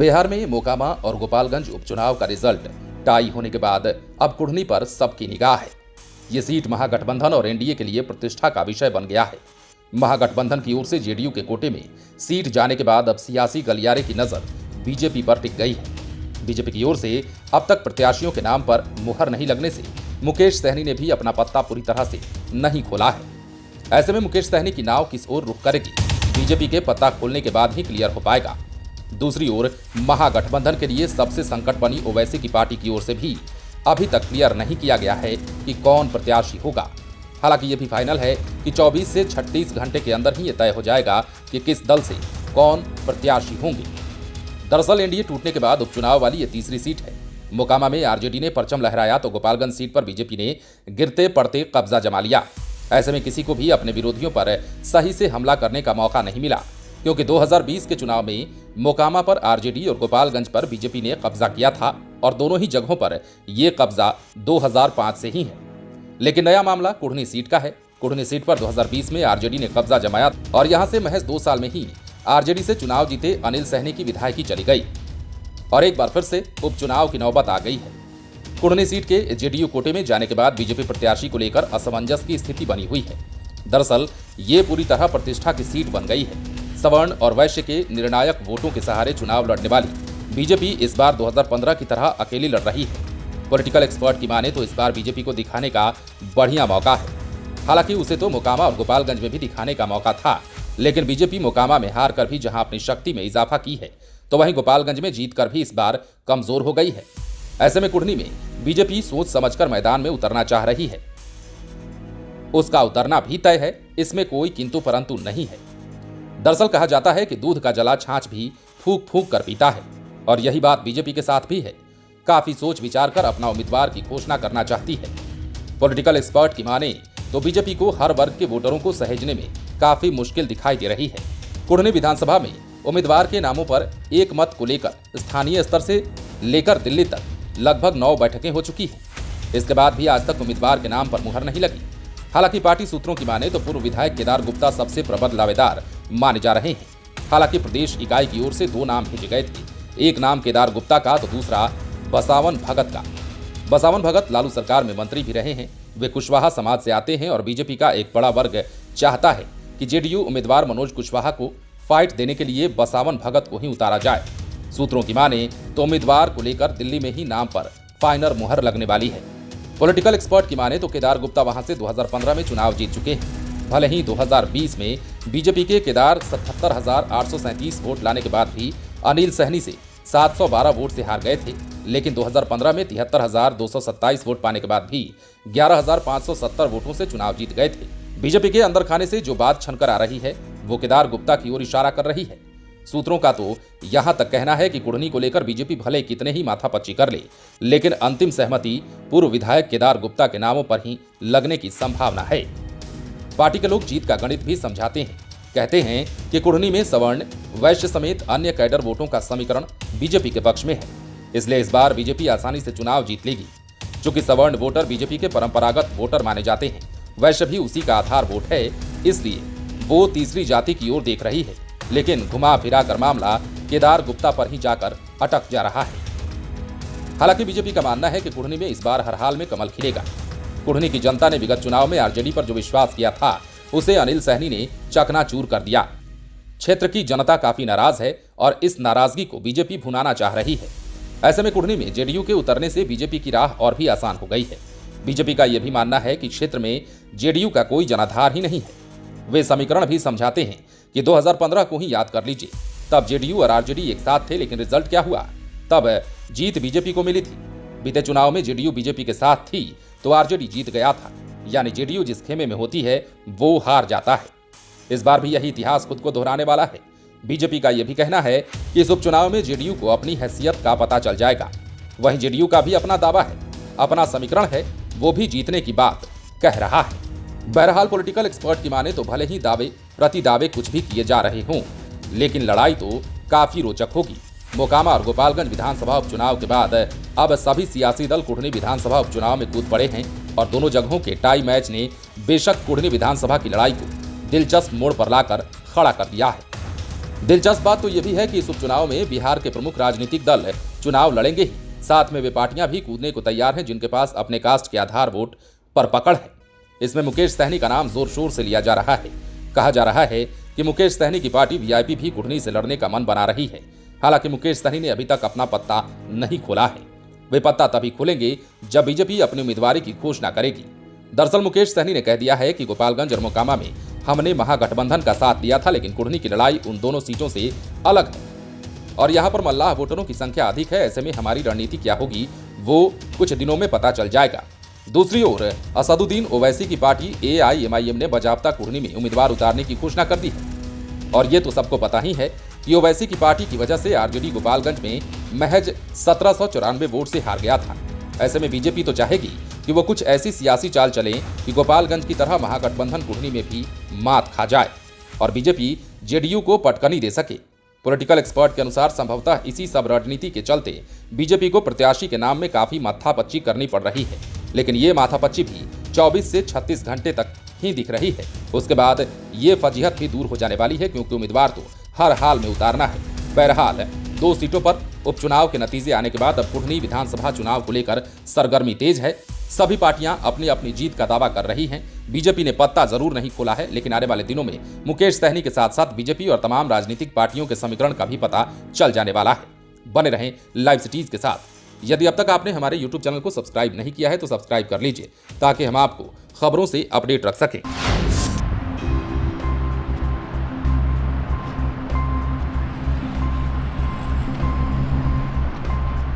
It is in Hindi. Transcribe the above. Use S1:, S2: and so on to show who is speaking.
S1: बिहार में मोकामा और गोपालगंज उपचुनाव का रिजल्ट टाई होने के बाद अब कुढ़नी पर सबकी निगाह है। ये सीट महागठबंधन और एनडीए के लिए प्रतिष्ठा का विषय बन गया है। महागठबंधन की ओर से जेडीयू के कोटे में सीट जाने के बाद अब सियासी गलियारे की नजर बीजेपी पर टिक गई है। बीजेपी की ओर से अब तक प्रत्याशियों के नाम पर मुहर नहीं लगने से मुकेश सहनी ने भी अपना पत्ता पूरी तरह से नहीं खोला है। ऐसे में मुकेश सहनी की नाव किस ओर रुख करेगी, बीजेपी के पत्ता खोलने के बाद ही क्लियर हो पाएगा। दूसरी ओर महागठबंधन के लिए सबसे संकट बनी ओवैसी की पार्टी की ओर से भी अभी तक क्लियर नहीं किया गया है कि कौन प्रत्याशी होगा। हालांकि यह भी फाइनल है कि 24 से 36 घंटे के अंदर ही यह तय हो जाएगा कि किस दल से कौन प्रत्याशी होंगे। दरअसल एनडीए टूटने के बाद उपचुनाव वाली ये तीसरी सीट है। मोकामा में आरजेडी ने परचम लहराया तो गोपालगंज सीट पर बीजेपी ने गिरते पड़ते कब्जा जमा लिया। ऐसे में किसी को भी अपने विरोधियों पर सही से हमला करने का मौका नहीं मिला, क्योंकि 2020 के चुनाव में मोकामा पर आरजेडी और गोपालगंज पर बीजेपी ने कब्जा किया था और दोनों ही जगहों पर यह कब्जा 2005 से ही है। लेकिन नया मामला कुढ़नी सीट का है। कुढ़नी सीट पर 2020 में आरजेडी ने कब्जा जमाया और यहां से महज 2 साल में ही आरजेडी से चुनाव जीते अनिल सहनी की विधायकी चली गई और एक बार फिर से उपचुनाव की नौबत आ गई है। कुढ़नी सीट के जेडीयू कोटे में जाने के बाद बीजेपी प्रत्याशी को लेकर असमंजस की स्थिति बनी हुई है। दरअसल ये पूरी तरह प्रतिष्ठा की सीट बन गई है। सवर्ण और वैश्य के निर्णायक वोटों के सहारे चुनाव लड़ने वाली बीजेपी इस बार 2015 की तरह अकेली लड़ रही है। पॉलिटिकल एक्सपर्ट की माने तो इस बार बीजेपी को दिखाने का बढ़िया मौका है। हालांकि उसे तो मोकामा और गोपालगंज में भी दिखाने का मौका था, लेकिन बीजेपी मोकामा में हार कर भी जहां अपनी शक्ति में इजाफा की है, तो वहीं गोपालगंज में जीत कर भी इस बार कमजोर हो गई है। ऐसे में कुढ़नी में बीजेपी सोच समझकर मैदान में उतरना चाह रही है। उसका उतरना भी तय है, इसमें कोई किंतु परंतु नहीं है। दरअसल कहा जाता है कि दूध का जला छाछ भी फूंक फूंक कर पीता है, और यही बात बीजेपी के साथ भी है। काफी सोच विचार कर अपना उम्मीदवार की घोषणा करना चाहती है। पॉलिटिकल एक्सपर्ट की माने तो बीजेपी को हर वर्ग के वोटरों को सहेजने में काफी मुश्किल दिखाई दे रही है। कुढ़नी विधानसभा में उम्मीदवार के नामों पर एक मत को लेकर स्थानीय स्तर से लेकर दिल्ली तक लगभग 9 बैठकें हो चुकी हैं। इसके बाद भी आज तक उम्मीदवार के नाम पर मुहर नहीं लगी। हालांकि पार्टी सूत्रों की माने तो पूर्व विधायक केदार गुप्ता सबसे प्रबल दावेदार माने जा रहे हैं। हालांकि प्रदेश इकाई की ओर से 2 नाम भेजे गए थे, एक नाम केदार गुप्ता का तो दूसरा बसावन भगत का। बसावन भगत लालू सरकार में मंत्री भी रहे हैं। वे कुशवाहा समाज से आते हैं और बीजेपी का एक बड़ा वर्ग चाहता है कि जेडीयू उम्मीदवार मनोज कुशवाहा को फाइट देने के लिए बसावन भगत को ही उतारा जाए। सूत्रों की माने तो उम्मीदवार को लेकर दिल्ली में ही नाम पर फाइनल मुहर लगने वाली है। पॉलिटिकल एक्सपर्ट की माने तो केदार गुप्ता वहां से 2015 में चुनाव जीत चुके हैं। भले ही 2020 में बीजेपी के केदार 77,837 वोट लाने के बाद भी अनिल सहनी से 712 वोट से हार गए थे, लेकिन 2015 में 73,227 वोट पाने के बाद भी 11,570 वोटों से चुनाव जीत गए थे। बीजेपी के अंदर खाने से जो बात छनकर आ रही है वो केदार गुप्ता की ओर इशारा कर रही है। सूत्रों का तो यहां तक कहना है कि कुढ़नी को लेकर बीजेपी भले कितने ही माथापच्ची कर ले, लेकिन अंतिम सहमति पूर्व विधायक केदार गुप्ता के नामों पर ही लगने की संभावना है। पार्टी के लोग जीत का गणित भी समझाते हैं। कहते हैं कि कुढ़नी में सवर्ण, वैश्य समेत अन्य कैडर वोटों का समीकरण बीजेपी के पक्ष में है, इसलिए इस बार बीजेपी आसानी से चुनाव जीत लेगी। चूंकि सवर्ण वोटर बीजेपी के परंपरागत वोटर माने जाते हैं, वैश्य भी उसी का आधार वोट है, इसलिए वो तीसरी जाति की ओर देख रही है। लेकिन घुमा फिरा कर मामला केदार गुप्ता पर ही जाकर अटक जा रहा है। हालांकि बीजेपी का मानना है कि कुढ़नी में इस बार हर हाल में कमल खिलेगा। कुढ़नी की जनता ने विगत चुनाव में आरजेडी पर जो विश्वास किया था, उसे अनिल सहनी ने चकनाचूर कर दिया। क्षेत्र की जनता काफी नाराज है और इस नाराजगी को बीजेपी भुनाना चाह रही है। ऐसे में कुढ़नी में जेडीयू के उतरने से बीजेपी की राह और भी आसान हो गई है। बीजेपी का यह भी मानना है कि क्षेत्र में जेडीयू का कोई जनाधार ही नहीं है। वे समीकरण भी समझाते हैं कि 2015 को ही याद कर लीजिए, तब जेडीयू और आरजेडी एक साथ थे, लेकिन रिजल्ट क्या हुआ? तब जीत बीजेपी को मिली थी। बीते चुनाव में जेडीयू बीजेपी के साथ थी तो आरजेडी जीत गया था, यानी जेडीयू जिस खेमे में होती है वो हार जाता है। इस बार भी यही इतिहास खुद को दोहराने वाला है। बीजेपी का यह भी कहना है कि इस उपचुनाव में जेडीयू को अपनी हैसियत का पता चल जाएगा। वहीं जेडीयू का भी अपना दावा है, अपना समीकरण है, वो भी जीतने की बात कह रहा है। बहरहाल पॉलिटिकल एक्सपर्ट की माने तो भले ही दावे प्रति दावे कुछ भी किए जा रहे हों, लेकिन लड़ाई तो काफी रोचक होगी। मोकामा और गोपालगंज विधानसभा उपचुनाव के बाद अब सभी सियासी दल कुढ़नी विधानसभा उपचुनाव में कूद पड़े हैं और दोनों जगहों के टाई मैच ने बेशक कुढ़नी विधानसभा की लड़ाई को दिलचस्प मोड़ पर लाकर खड़ा कर दिया है। दिलचस्प बात तो ये भी है कि इस उपचुनाव में बिहार के प्रमुख राजनीतिक दल चुनाव लड़ेंगे ही, साथ में वे पार्टियां भी कूदने को तैयार हैं जिनके पास अपने कास्ट के आधार वोट पर पकड़ है। इसमें मुकेश सहनी का नाम जोर शोर से लिया जा रहा है। कहा जा रहा है कि मुकेश सहनी की पार्टी वीआईपी भी कुढ़नी से लड़ने का मन बना रही है। हालांकि मुकेश सहनी ने अभी तक अपना पत्ता नहीं खोला है। वे पत्ता तभी खोलेंगे जब बीजेपी अपनी उम्मीदवारी की घोषणा करेगी। दरअसल मुकेश सहनी ने कह दिया है कि गोपालगंज और मोकामा में हमने महागठबंधन का साथ दिया था, लेकिन कुढ़नी की लड़ाई उन दोनों सीटों से अलग है और यहाँ पर मल्लाह वोटरों की संख्या अधिक है। ऐसे में हमारी रणनीति क्या होगी वो कुछ दिनों में पता चल जाएगा। दूसरी ओर असदुद्दीन ओवैसी की पार्टी AIMIM ने बजाबता कुढ़नी में उम्मीदवार उतारने की घोषणा कर दी है और ये तो सबको पता ही है कि ओवैसी की पार्टी की वजह से आरजेडी गोपालगंज में महज 1794 वोट से हार गया था। ऐसे में बीजेपी तो चाहेगी कि वो कुछ ऐसी सियासी चाल चले कि गोपालगंज की तरह महागठबंधन कुढ़नी में भी मात खा जाए और बीजेपी जेडीयू को पटकनी दे सके। पॉलिटिकल एक्सपर्ट के अनुसार संभवतः इसी सब रणनीति के चलते बीजेपी को प्रत्याशी के नाम में काफी माथापच्ची करनी पड़ रही है, लेकिन ये माथापच्ची भी 24 से 36 घंटे तक ही दिख रही है। उसके बाद ये फजीहत भी दूर हो जाने वाली है, क्योंकि उम्मीदवार तो हर हाल में उतारना है। बहरहाल 2 सीटों पर उपचुनाव के नतीजे आने के बाद अब कुढ़नी विधानसभा चुनाव को लेकर सरगर्मी तेज है। सभी पार्टियां अपनी अपनी जीत का दावा कर रही हैं। बीजेपी ने पत्ता जरूर नहीं खोला है, लेकिन आने वाले दिनों में मुकेश सहनी के साथ साथ बीजेपी और तमाम राजनीतिक पार्टियों के समीकरण का भी पता चल जाने वाला है। बने रहें लाइव सिटीज के साथ। यदि अब तक आपने हमारे YouTube चैनल को सब्सक्राइब नहीं किया है तो सब्सक्राइब कर लीजिए ताकि हम आपको खबरों से अपडेट रख सकें।